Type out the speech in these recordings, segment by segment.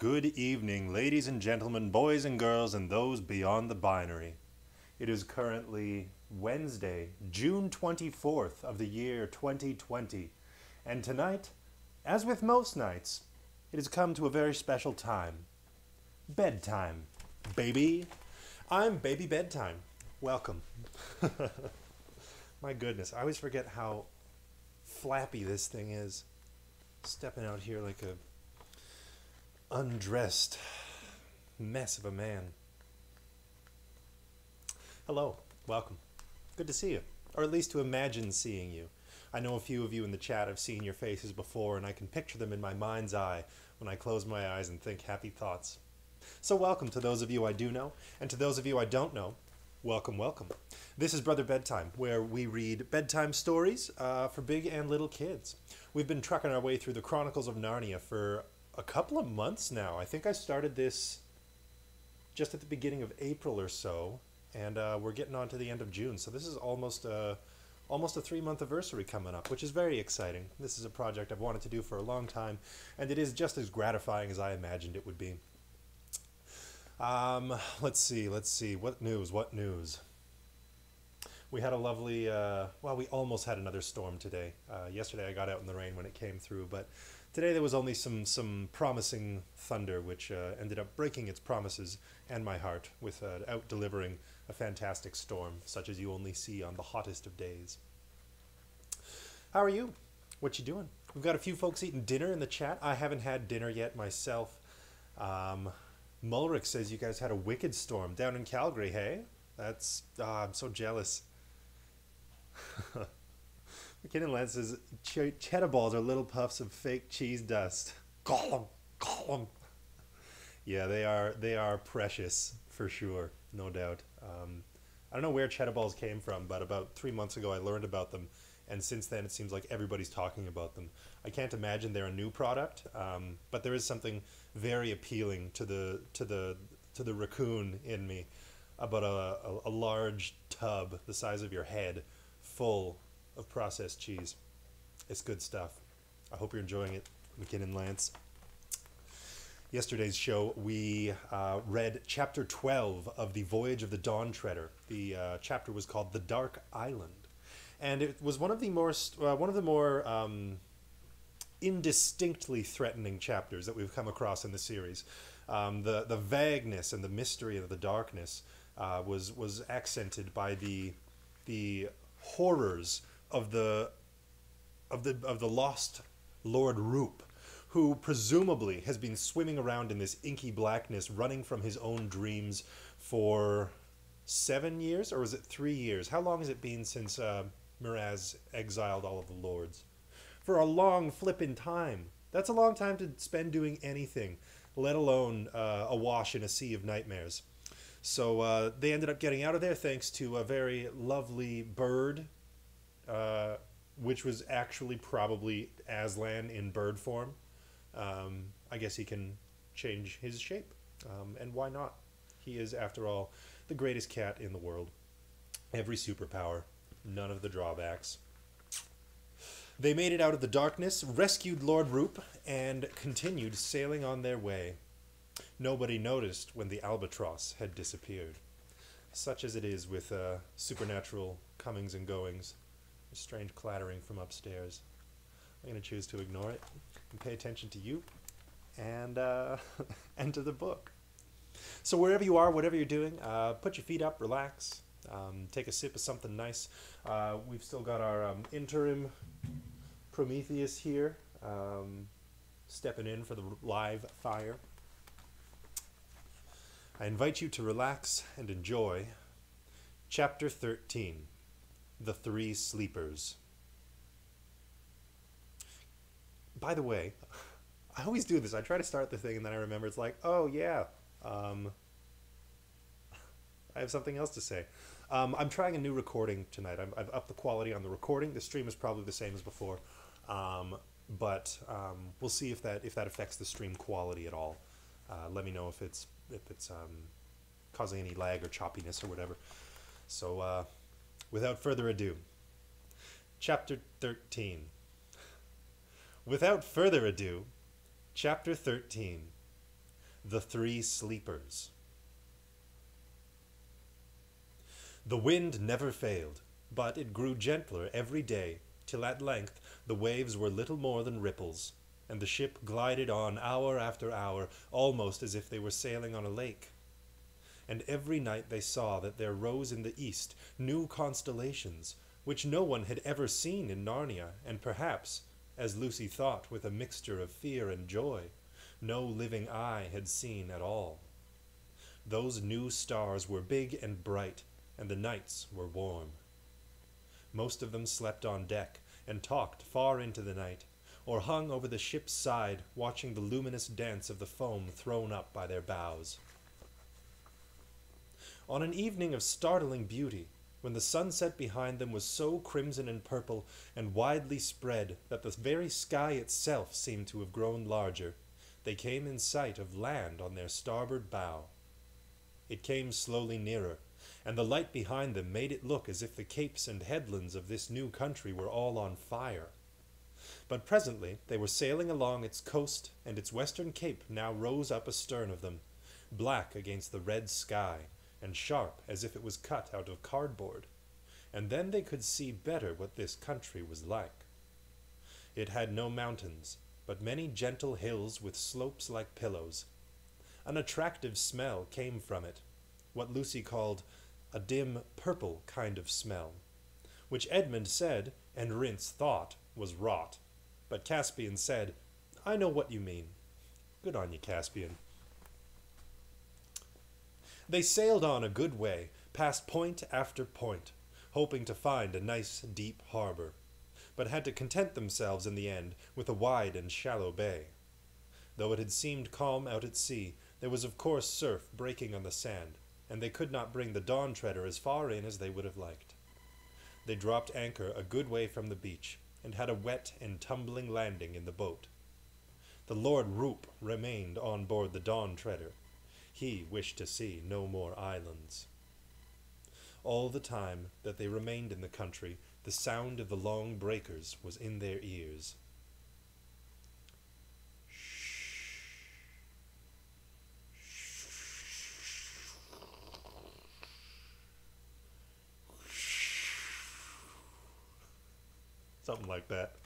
Good evening, ladies and gentlemen, boys and girls, and those beyond the binary. It is currently Wednesday, June 24th of the year 2020, and tonight, as with most nights, it has come to a very special time. Bedtime, baby. I'm Baby Bedtime. Welcome. My goodness, I always forget how flappy this thing is. Stepping out here like a undressed mess of a man. Hello, welcome. Good to see you, or at least to imagine seeing you. I know a few of you in the chat have seen your faces before, and I can picture them in my mind's eye when I close my eyes and think happy thoughts. So welcome to those of you I do know, and to those of you I don't know, welcome, welcome. This is Brother Bedtime, where we read bedtime stories for big and little kids. We've been trucking our way through the Chronicles of Narnia for a couple of months now. I think I started this just at the beginning of April or so, and we're getting on to the end of June. So this is almost a 3-month anniversary coming up, which is very exciting. This is a project I've wanted to do for a long time, and it is just as gratifying as I imagined it would be. Let's see. What news? We had a lovely, well, we almost had another storm today. Yesterday I got out in the rain when it came through, but today there was only some promising thunder, which ended up breaking its promises and my heart with out delivering a fantastic storm, such as you only see on the hottest of days. How are you? What you doing? We've got a few folks eating dinner in the chat. I haven't had dinner yet myself. Mulrick says you guys had a wicked storm down in Calgary, hey? That's, I'm so jealous. McKinnon Lance says cheddar balls are little puffs of fake cheese dust. Call them. Yeah, they are precious for sure, no doubt. I don't know where cheddar balls came from, but about 3 months ago I learned about them, and since then it seems like everybody's talking about them. I can't imagine they're a new product, but there is something very appealing to the raccoon in me about a large tub the size of your head full of processed cheese. It's good stuff. I hope you're enjoying it, McKinnon Lance. Yesterday's show, we read chapter 12 of the Voyage of the Dawn Treader. The chapter was called The Dark Island, and it was one of the more indistinctly threatening chapters that we've come across in the series. The vagueness and the mystery of the darkness was accented by the horrors of the lost Lord Roop, who presumably has been swimming around in this inky blackness, running from his own dreams for 7 years, or was it 3 years? How long has it been since Miraz exiled all of the lords? For a long flippin' time. That's a long time to spend doing anything, let alone awash in a sea of nightmares. So they ended up getting out of there thanks to a very lovely bird, which was actually probably Aslan in bird form. I guess he can change his shape, and why not? He is, after all, the greatest cat in the world. Every superpower, none of the drawbacks. They made it out of the darkness, rescued Lord Roop, and continued sailing on their way. Nobody noticed when the albatross had disappeared. Such as it is with supernatural comings and goings. A strange clattering from upstairs. I'm going to choose to ignore it and pay attention to you and and to the book. So wherever you are, whatever you're doing, put your feet up, relax, take a sip of something nice. We've still got our interim Prometheus here, stepping in for the live fire. I invite you to relax and enjoy Chapter 13, The Three Sleepers. By the way, I always do this. I try to start the thing and then I remember it's like, oh yeah, I have something else to say. I'm trying a new recording tonight. I've upped the quality on the recording. The stream is probably the same as before, but we'll see if that affects the stream quality at all. Let me know if it's causing any lag or choppiness or whatever. So without further ado, Chapter 13. Without further ado, Chapter 13. The Three Sleepers. The wind never failed, but it grew gentler every day, till at length the waves were little more than ripples, and the ship glided on hour after hour, almost as if they were sailing on a lake. And every night they saw that there rose in the east new constellations, which no one had ever seen in Narnia, and perhaps, as Lucy thought with a mixture of fear and joy, no living eye had seen at all. Those new stars were big and bright, and the nights were warm. Most of them slept on deck, and talked far into the night, or hung over the ship's side, watching the luminous dance of the foam thrown up by their bows. On an evening of startling beauty, when the sunset behind them was so crimson and purple and widely spread that the very sky itself seemed to have grown larger, they came in sight of land on their starboard bow. It came slowly nearer, and the light behind them made it look as if the capes and headlands of this new country were all on fire. But presently they were sailing along its coast, and its western cape now rose up astern of them, black against the red sky, and sharp as if it was cut out of cardboard, and then they could see better what this country was like. It had no mountains, but many gentle hills with slopes like pillows. An attractive smell came from it, what Lucy called a dim purple kind of smell, which Edmund said, and Rince thought, was rot, but Caspian said, "I know what you mean." Good on you, Caspian. They sailed on a good way, past point after point, hoping to find a nice deep harbor, but had to content themselves in the end with a wide and shallow bay. Though it had seemed calm out at sea, there was of course surf breaking on the sand, and they could not bring the Dawn Treader as far in as they would have liked. They dropped anchor a good way from the beach, and had a wet and tumbling landing in the boat. The Lord Roop remained on board the Dawn Treader. He wished to see no more islands. All the time that they remained in the country, the sound of the long breakers was in their ears. Something like that.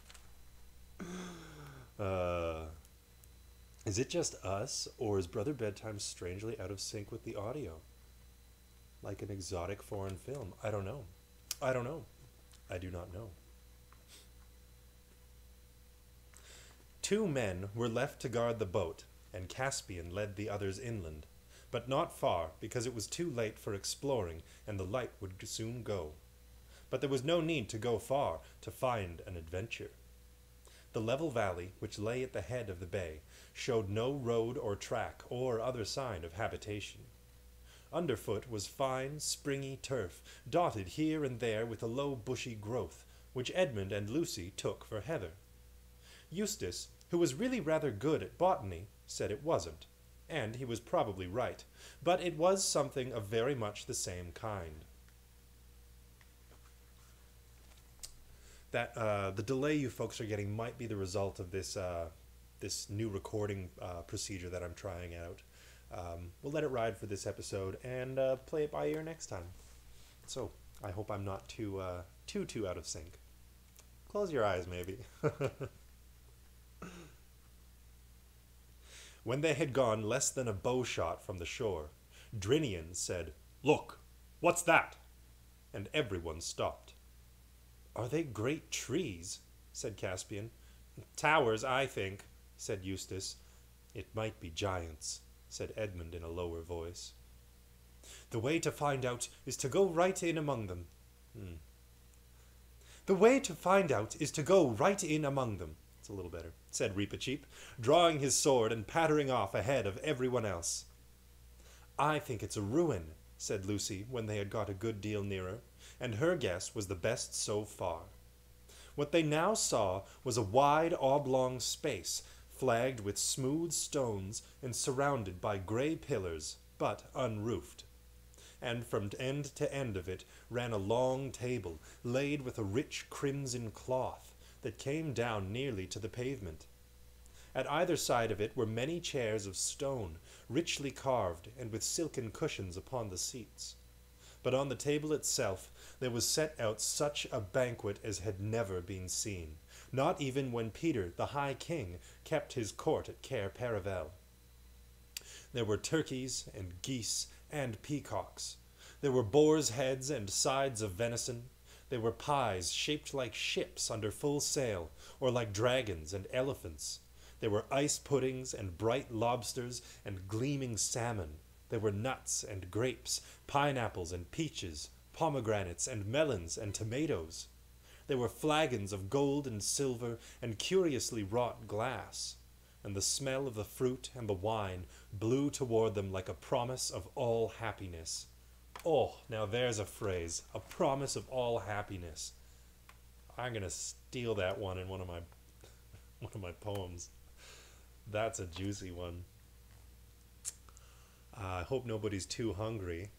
Is it just us, or is Brother Bedtime strangely out of sync with the audio? Like an exotic foreign film? I don't know. I don't know. I do not know. 2 men were left to guard the boat, and Caspian led the others inland, but not far, because it was too late for exploring, and the light would soon go. But there was no need to go far to find an adventure. The level valley, which lay at the head of the bay, showed no road or track or other sign of habitation. Underfoot was fine, springy turf, dotted here and there with a low bushy growth, which Edmund and Lucy took for heather. Eustace, who was really rather good at botany, said it wasn't, and he was probably right, but it was something of very much the same kind. That the delay you folks are getting might be the result of this this new recording procedure that I'm trying out. We'll let it ride for this episode and play it by ear next time. So I hope I'm not too out of sync. Close your eyes, maybe. When they had gone less than a bow shot from the shore, Drinian said, "Look, what's that?" And everyone stopped. "Are they great trees?" said Caspian. "Towers, I think," said Eustace. "It might be giants," said Edmund in a lower voice. "The way to find out is to go right in among them." "The way to find out is to go right in among them." It's a little better, said Reepicheep, drawing his sword and pattering off ahead of everyone else. "I think it's a ruin," said Lucy when they had got a good deal nearer, and her guess was the best so far. What they now saw was a wide oblong space, flagged with smooth stones and surrounded by grey pillars, but unroofed. And from end to end of it ran a long table, laid with a rich crimson cloth, that came down nearly to the pavement. At either side of it were many chairs of stone, richly carved, and with silken cushions upon the seats. But on the table itself there was set out such a banquet as had never been seen, not even when Peter, the High King, kept his court at Cair Paravel. There were turkeys and geese and peacocks. There were boars' heads and sides of venison. There were pies shaped like ships under full sail, or like dragons and elephants. There were ice puddings and bright lobsters and gleaming salmon. There were nuts and grapes, pineapples and peaches, pomegranates and melons and tomatoes. There were flagons of gold and silver and curiously wrought glass, and the smell of the fruit and the wine blew toward them like a promise of all happiness. Oh, now there's a phrase, a promise of all happiness. I'm going to steal that one in one of my poems. That's a juicy one. I hope nobody's too hungry.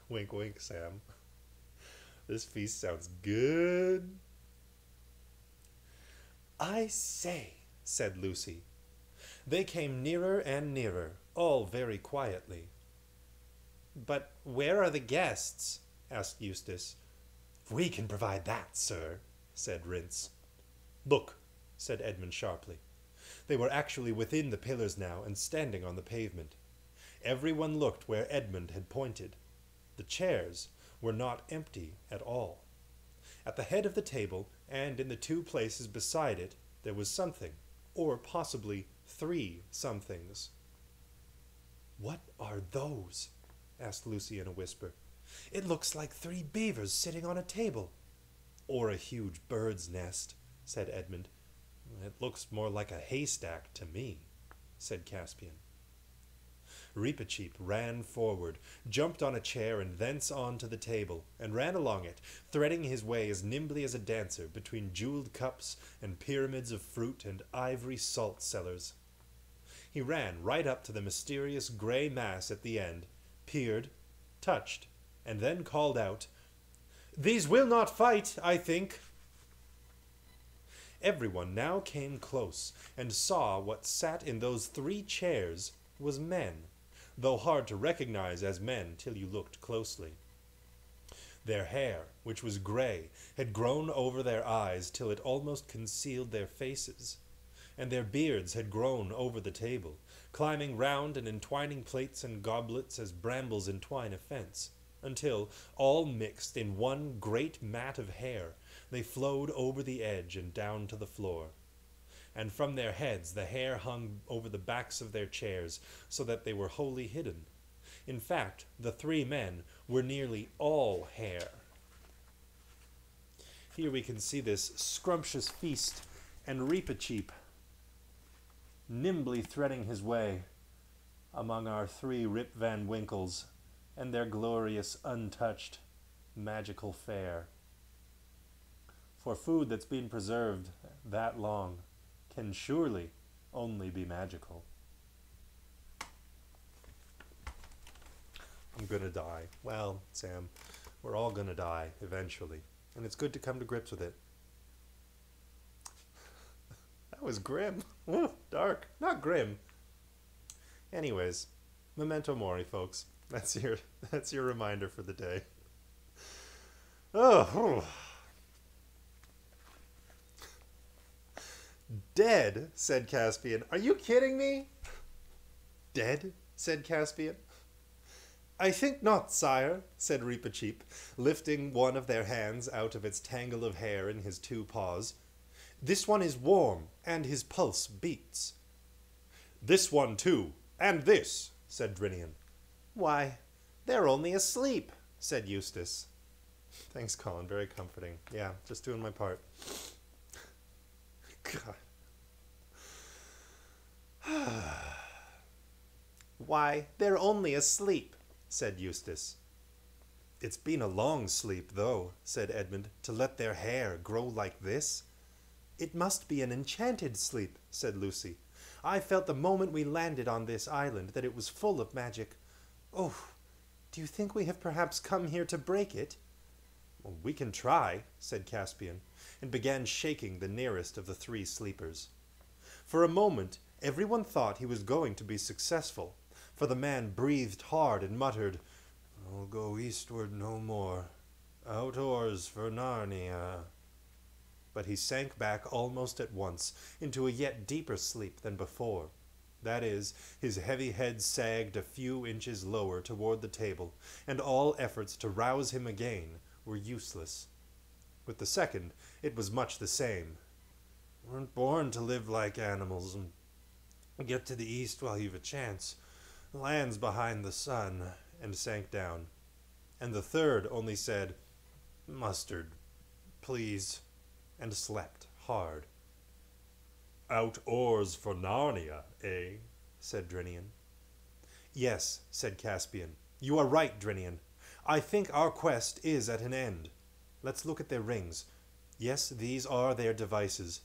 Wink, wink, Sam. This feast sounds good. I say, said Lucy. They came nearer and nearer, all very quietly. But where are the guests? Asked Eustace. We can provide that, sir, said Rince. Look, said Edmund sharply. They were actually within the pillars now and standing on the pavement. Everyone looked where Edmund had pointed. The chairs were not empty at all. At the head of the table, and in the two places beside it, there was something, or possibly 3 somethings. What are those? Asked Lucy in a whisper. It looks like 3 beavers sitting on a table. Or a huge bird's nest, said Edmund. It looks more like a haystack to me, said Caspian. Reepicheep ran forward, jumped on a chair and thence on to the table, and ran along it, threading his way as nimbly as a dancer between jeweled cups and pyramids of fruit and ivory salt cellars. He ran right up to the mysterious grey mass at the end, peered, touched, and then called out, "These will not fight, I think." Everyone now came close, and saw what sat in those 3 chairs was men, though hard to recognize as men till you looked closely. Their hair, which was grey, had grown over their eyes till it almost concealed their faces, and their beards had grown over the table, climbing round and entwining plates and goblets as brambles entwine a fence, until, all mixed in one great mat of hair, they flowed over the edge and down to the floor. And from their heads the hair hung over the backs of their chairs, so that they were wholly hidden. In fact, the 3 men were nearly all hair. Here we can see this scrumptious feast, and Reepicheep nimbly threading his way among our 3 Rip Van Winkles and their glorious, untouched, magical fare. For food that's been preserved that long can surely only be magical. I'm gonna die. Well, Sam, we're all gonna die eventually, and it's good to come to grips with it. That was grim. Ooh, dark. Not grim. Anyways, memento mori, folks. That's your reminder for the day. Oh. Dead, said Caspian. Are you kidding me? Dead, said Caspian. I think not, sire, said Reepicheep, lifting one of their hands out of its tangle of hair in his 2 paws. This one is warm, and his pulse beats. This one too, and this, said Drinian. Why, they're only asleep, said Eustace. Thanks, Colin, very comforting. Yeah, just doing my part. God. Why, they're only asleep, said Eustace. It's been a long sleep, though, said Edmund, to let their hair grow like this. It must be an enchanted sleep, said Lucy. I felt the moment we landed on this island that it was full of magic. Oh, do you think we have perhaps come here to break it? Well, we can try, said Caspian, and began shaking the nearest of the 3 sleepers. For a moment, everyone thought he was going to be successful, for the man breathed hard and muttered, "I'll go eastward no more. Out oars for Narnia." But he sank back almost at once into a yet deeper sleep than before. That is, his heavy head sagged a few inches lower toward the table, and all efforts to rouse him again were useless. With the second, it was much the same. "Weren't born to live like animals, and get to the east while you've a chance. Land's behind the sun," and sank down. And the third only said, "Mustard, please," and slept hard. "Out oars for Narnia, eh?" said Drinian. "Yes," said Caspian. "You are right, Drinian. I think our quest is at an end. Let's look at their rings. Yes, these are their devices.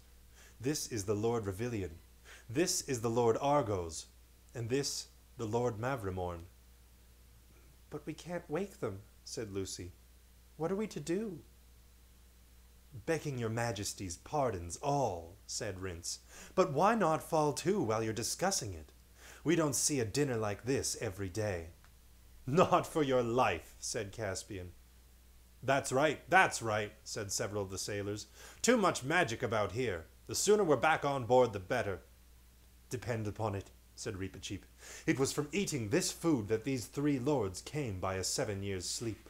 This is the Lord Revilian. This is the Lord Argos. And this, the Lord Mavrimorn." "But we can't wake them," said Lucy. "What are we to do?" "Begging your majesty's pardons all," said Rince. "But why not fall to while you're discussing it? We don't see a dinner like this every day." "Not for your life," said Caspian. That's right," said several of the sailors. "Too much magic about here. The sooner we're back on board, the better." "Depend upon it," said Reepicheep. "It was from eating this food that these 3 lords came by a 7 years' sleep."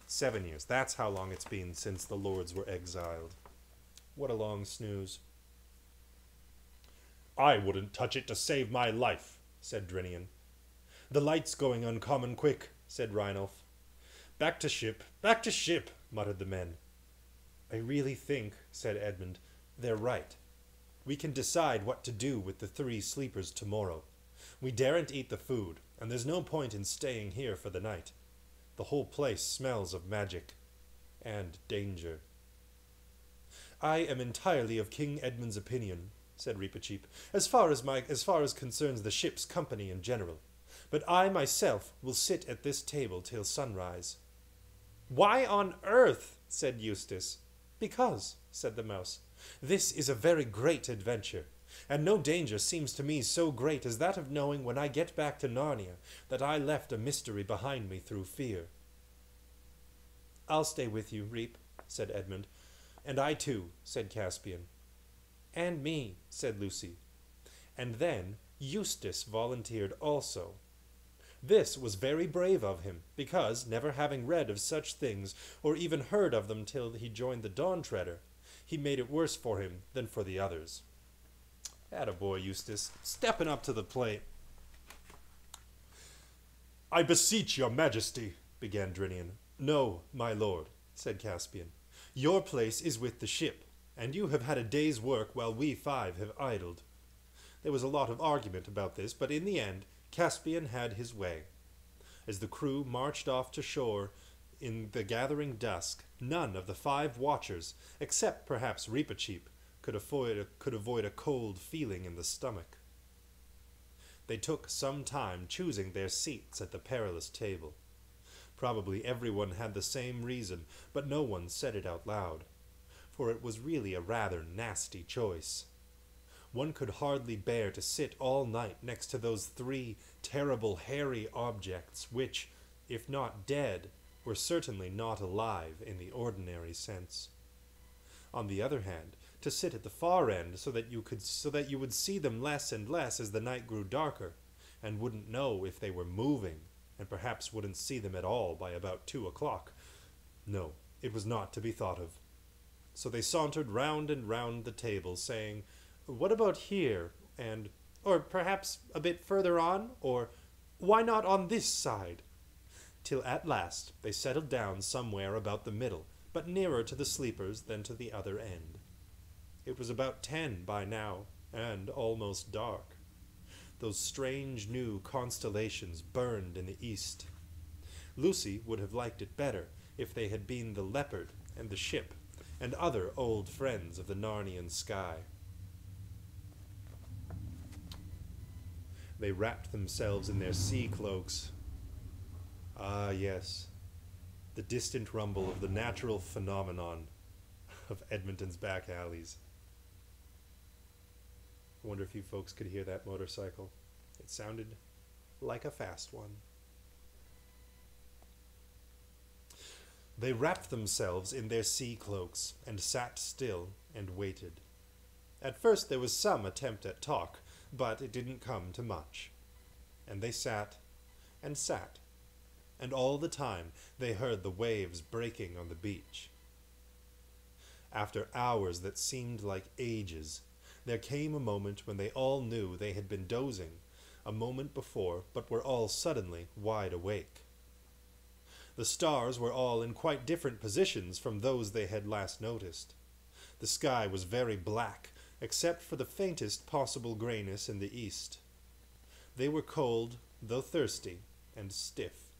7 years. That's how long it's been since the lords were exiled. What a long snooze. "I wouldn't touch it to save my life," said Drinian. "The light's going uncommon quick," said Rheinolf. Back to ship, muttered the men. "I really think," said Edmund, "they're right. We can decide what to do with the 3 sleepers tomorrow. We daren't eat the food, and there's no point in staying here for the night. The whole place smells of magic and danger." "I am entirely of King Edmund's opinion," said Reepicheep, as far as concerns the ship's company in general. "But I myself will sit at this table till sunrise." "Why on earth?" said Eustace. "Because," said the mouse, "this is a very great adventure, and no danger seems to me so great as that of knowing when I get back to Narnia that I left a mystery behind me through fear." "I'll stay with you, Reep," said Edmund. "And I too," said Caspian. "And me," said Lucy. And then Eustace volunteered also. This was very brave of him, because, never having read of such things, or even heard of them till he joined the Dawn Treader, he made it worse for him than for the others. Attaboy, Eustace, stepping up to the plate. "I beseech your majesty," began Drinian. "No, my lord," said Caspian. "Your place is with the ship, and you have had a day's work while we 5 have idled." There was a lot of argument about this, but in the end, Caspian had his way. As the crew marched off to shore in the gathering dusk, none of the 5 watchers, except perhaps Reepicheep, could avoid a cold feeling in the stomach. They took some time choosing their seats at the perilous table. Probably everyone had the same reason, but no one said it out loud, for it was really a rather nasty choice. One could hardly bear to sit all night next to those 3 terrible hairy objects which, if not dead, were certainly not alive in the ordinary sense. On the other hand, to sit at the far end so that you would see them less and less as the night grew darker, and wouldn't know if they were moving, and perhaps wouldn't see them at all by about 2 o'clock. No, it was not to be thought of. So they sauntered round and round the table, saying, "What about here?" or perhaps a bit further on, or "Why not on this side?" Till at last they settled down somewhere about the middle, but nearer to the sleepers than to the other end. It was about 10 by now, and almost dark. Those strange new constellations burned in the east. Lucy would have liked it better if they had been the leopard and the ship, and other old friends of the Narnian sky. They wrapped themselves in their sea cloaks. Ah, yes, the distant rumble of the natural phenomenon of Edmonton's back alleys. I wonder if you folks could hear that motorcycle. It sounded like a fast one. They wrapped themselves in their sea cloaks and sat still and waited. At first there was some attempt at talk, but it didn't come to much. And they sat, and all the time they heard the waves breaking on the beach. After hours that seemed like ages, there came a moment when they all knew they had been dozing a moment before, but were all suddenly wide awake. The stars were all in quite different positions from those they had last noticed. The sky was very black, except for the faintest possible grayness in the east. They were cold, though thirsty, and stiff,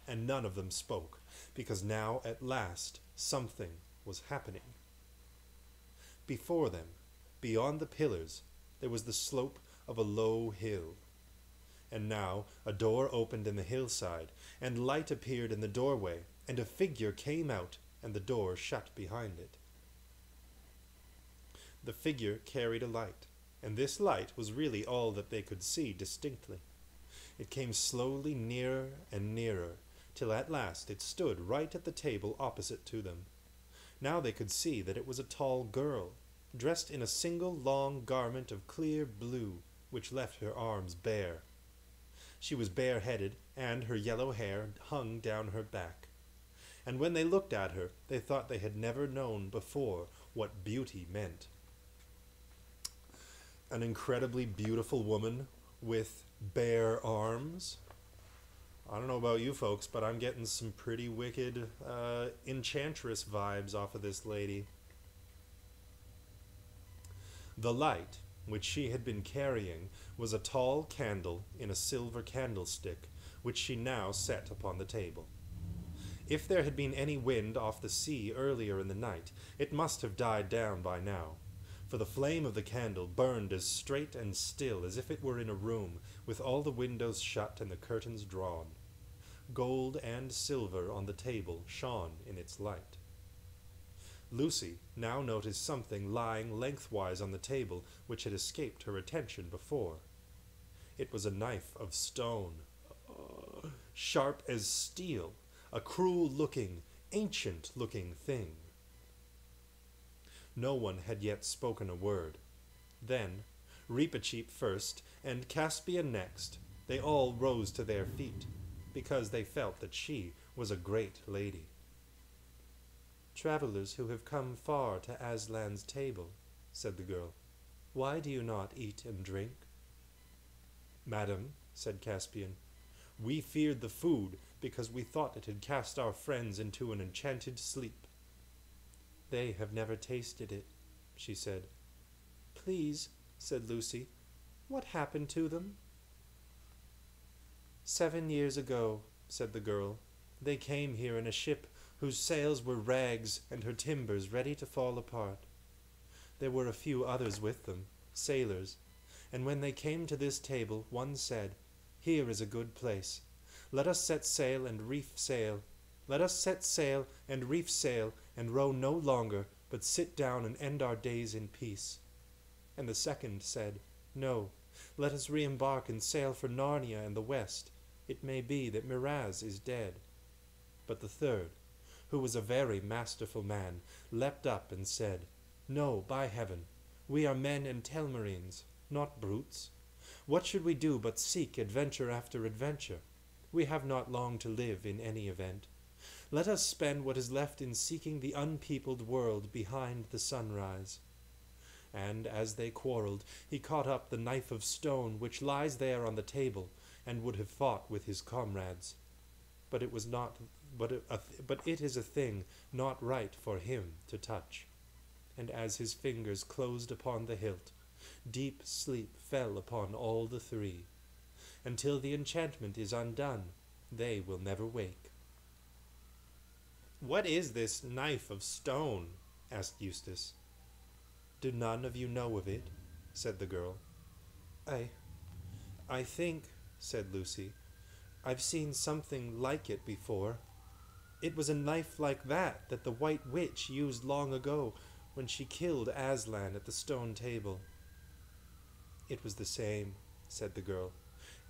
and none of them spoke, because now at last something was happening. Before them, beyond the pillars, there was the slope of a low hill. And now a door opened in the hillside, and light appeared in the doorway, and a figure came out, and the door shut behind it. The figure carried a light, and this light was really all that they could see distinctly. It came slowly nearer and nearer, till at last it stood right at the table opposite to them. Now they could see that it was a tall girl, dressed in a single long garment of clear blue, which left her arms bare. She was bareheaded, and her yellow hair hung down her back. And when they looked at her, they thought they had never known before what beauty meant. An incredibly beautiful woman with bare arms. I don't know about you folks, but I'm getting some pretty wicked enchantress vibes off of this lady. The light, which she had been carrying, was a tall candle in a silver candlestick, which she now set upon the table. If there had been any wind off the sea earlier in the night, it must have died down by now, for the flame of the candle burned as straight and still as if it were in a room, with all the windows shut and the curtains drawn. Gold and silver on the table shone in its light. Lucy now noticed something lying lengthwise on the table which had escaped her attention before. It was a knife of stone, sharp as steel, a cruel-looking, ancient-looking thing. No one had yet spoken a word. Then, Reepicheep first, and Caspian next, they all rose to their feet, because they felt that she was a great lady. "Travelers who have come far to Aslan's table," said the girl, "why do you not eat and drink?" "Madam," said Caspian, "we feared the food because we thought it had cast our friends into an enchanted sleep." "They have never tasted it," she said. "Please," said Lucy, "what happened to them?" "7 years ago," said the girl, "they came here in a ship whose sails were rags and her timbers ready to fall apart. There were a few others with them, sailors, and when they came to this table, one said, 'Here is a good place. Let us set sail and reef sail. Let us set sail and reef sail and row no longer, but sit down and end our days in peace.' And the second said, 'No, let us re-embark and sail for Narnia and the west. It may be that Miraz is dead.' But the third, who was a very masterful man, leapt up and said, 'No, by heaven, we are men and Telmarines, not brutes. What should we do but seek adventure after adventure? We have not long to live in any event. Let us spend what is left in seeking the unpeopled world behind the sunrise.' And as they quarrelled, he caught up the knife of stone which lies there on the table, and would have fought with his comrades. But it was not. But it is a thing not right for him to touch. And as his fingers closed upon the hilt, deep sleep fell upon all the three. Until the enchantment is undone, they will never wake." "What is this knife of stone?" asked Eustace. "Do none of you know of it?" said the girl. I think," said Lucy, "I've seen something like it before. It was a knife like that the White Witch used long ago when she killed Aslan at the stone table." It was the same, said the girl,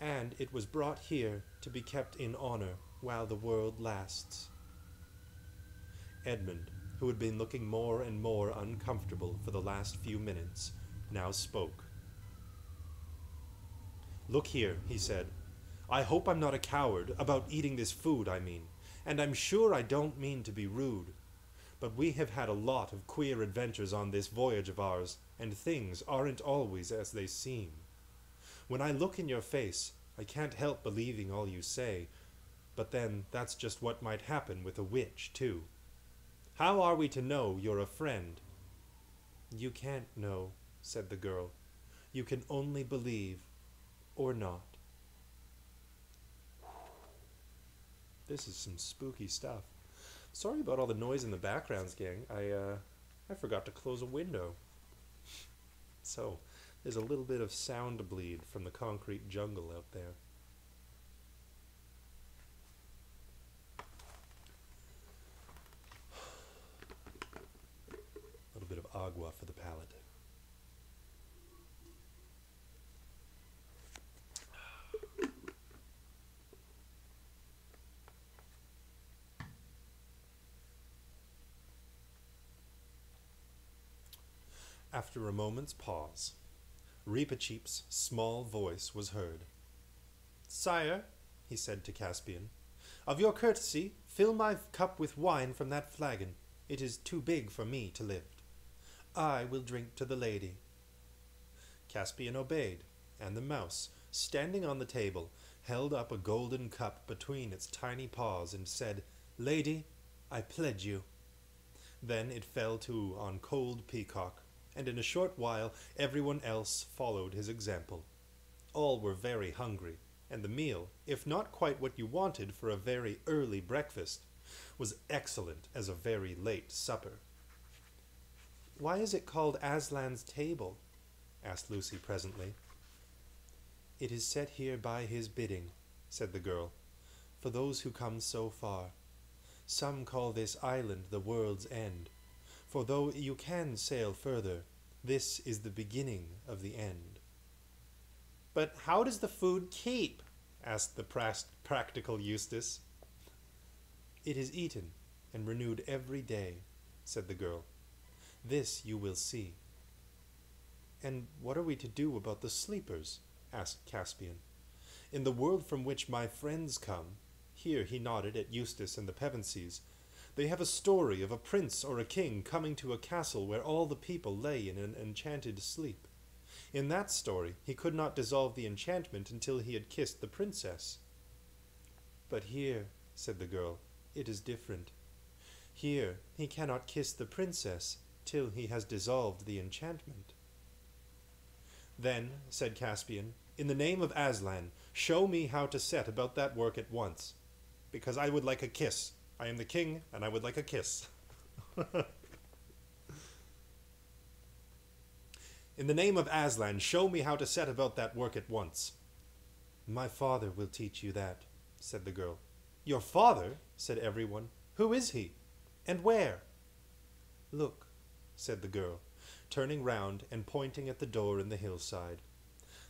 and it was brought here to be kept in honor while the world lasts. Edmund, who had been looking more and more uncomfortable for the last few minutes, now spoke. Look here, he said. I hope I'm not a coward, about eating this food, I mean, and I'm sure I don't mean to be rude. But we have had a lot of queer adventures on this voyage of ours, and things aren't always as they seem. When I look in your face, I can't help believing all you say, but then that's just what might happen with a witch, too. How are we to know you're a friend? You can't know, said the girl. You can only believe, or not. This is some spooky stuff. Sorry about all the noise in the backgrounds, gang. I forgot to close a window. So, there's a little bit of sound bleed from the concrete jungle out there. A little bit of agua for the palate. After a moment's pause, Reepicheep's small voice was heard. Sire, he said to Caspian, of your courtesy, fill my cup with wine from that flagon. It is too big for me to lift. I will drink to the lady. Caspian obeyed, and the mouse, standing on the table, held up a golden cup between its tiny paws and said, Lady, I pledge you. Then it fell to on cold Peacock, and in a short while everyone else followed his example. All were very hungry, and the meal, if not quite what you wanted for a very early breakfast, was excellent as a very late supper. Why is it called Aslan's table? Asked Lucy presently. It is set here by his bidding, said the girl, for those who come so far. Some call this island the world's end, for though you can sail further, this is the beginning of the end. But how does the food keep? Asked the practical Eustace. It is eaten and renewed every day, said the girl. This you will see. And what are we to do about the sleepers? Asked Caspian. In the world from which my friends come, here he nodded at Eustace and the Pevensies, they have a story of a prince or a king coming to a castle where all the people lay in an enchanted sleep. In that story, he could not dissolve the enchantment until he had kissed the princess. But here, said the girl, it is different. Here he cannot kiss the princess till he has dissolved the enchantment. Then, said Caspian, in the name of Aslan, show me how to set about that work at once, because I would like a kiss. I am the king, and I would like a kiss. In the name of Aslan, show me how to set about that work at once. My father will teach you that, said the girl. Your father? Said everyone. Who is he? And where? Look, said the girl, turning round and pointing at the door in the hillside.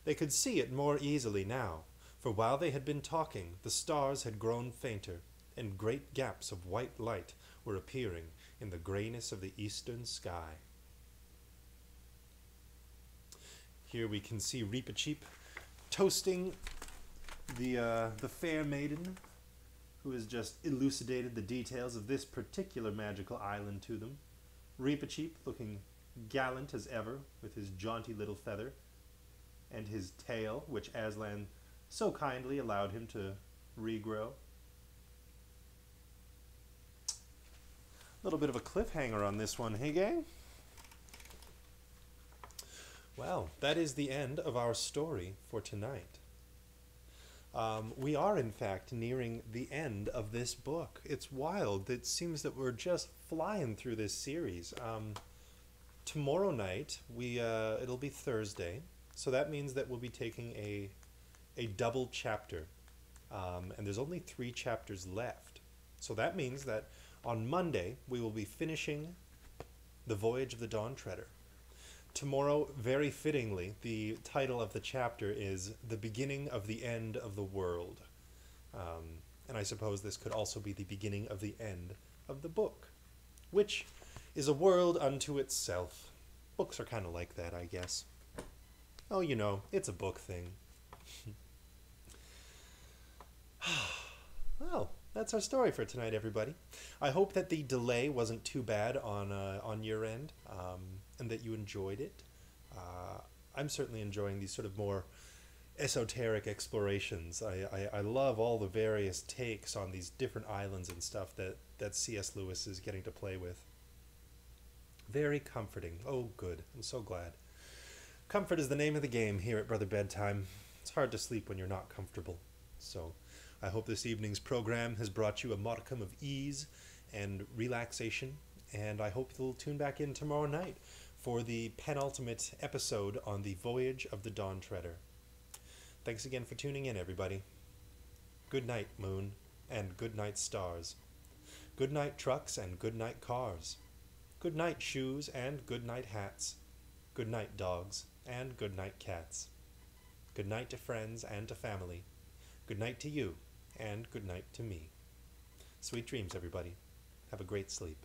They could see it more easily now, for while they had been talking, the stars had grown fainter, and great gaps of white light were appearing in the grayness of the eastern sky. Here we can see Reepicheep toasting the fair maiden who has just elucidated the details of this particular magical island to them. Reepicheep looking gallant as ever with his jaunty little feather and his tail, which Aslan so kindly allowed him to regrow. A little bit of a cliffhanger on this one, hey gang? Well, that is the end of our story for tonight. We are, in fact, nearing the end of this book. It's wild. It seems that we're just flying through this series. Tomorrow night, it'll be Thursday, so that means that we'll be taking a double chapter. And there's only 3 chapters left. So that means that on Monday, we will be finishing The Voyage of the Dawn Treader. Tomorrow, very fittingly, the title of the chapter is The Beginning of the End of the World. And I suppose this could also be the beginning of the end of the book, which is a world unto itself. Books are kind of like that, I guess. Oh, you know, it's a book thing. Well, that's our story for tonight, everybody. I hope that the delay wasn't too bad on your end, and that you enjoyed it. I'm certainly enjoying these sort of more esoteric explorations. I love all the various takes on these different islands and stuff that C.S. Lewis is getting to play with. Very comforting. Oh, good. I'm so glad. Comfort is the name of the game here at Brother Bedtime. It's hard to sleep when you're not comfortable. So I hope this evening's program has brought you a modicum of ease and relaxation, and I hope you'll tune back in tomorrow night for the penultimate episode on the Voyage of the Dawn Treader. Thanks again for tuning in, everybody. Good night, moon, and good night, stars. Good night, trucks, and good night, cars. Good night, shoes, and good night, hats. Good night, dogs, and good night, cats. Good night to friends and to family. Good night to you, and good night to me. Sweet dreams, everybody. Have a great sleep.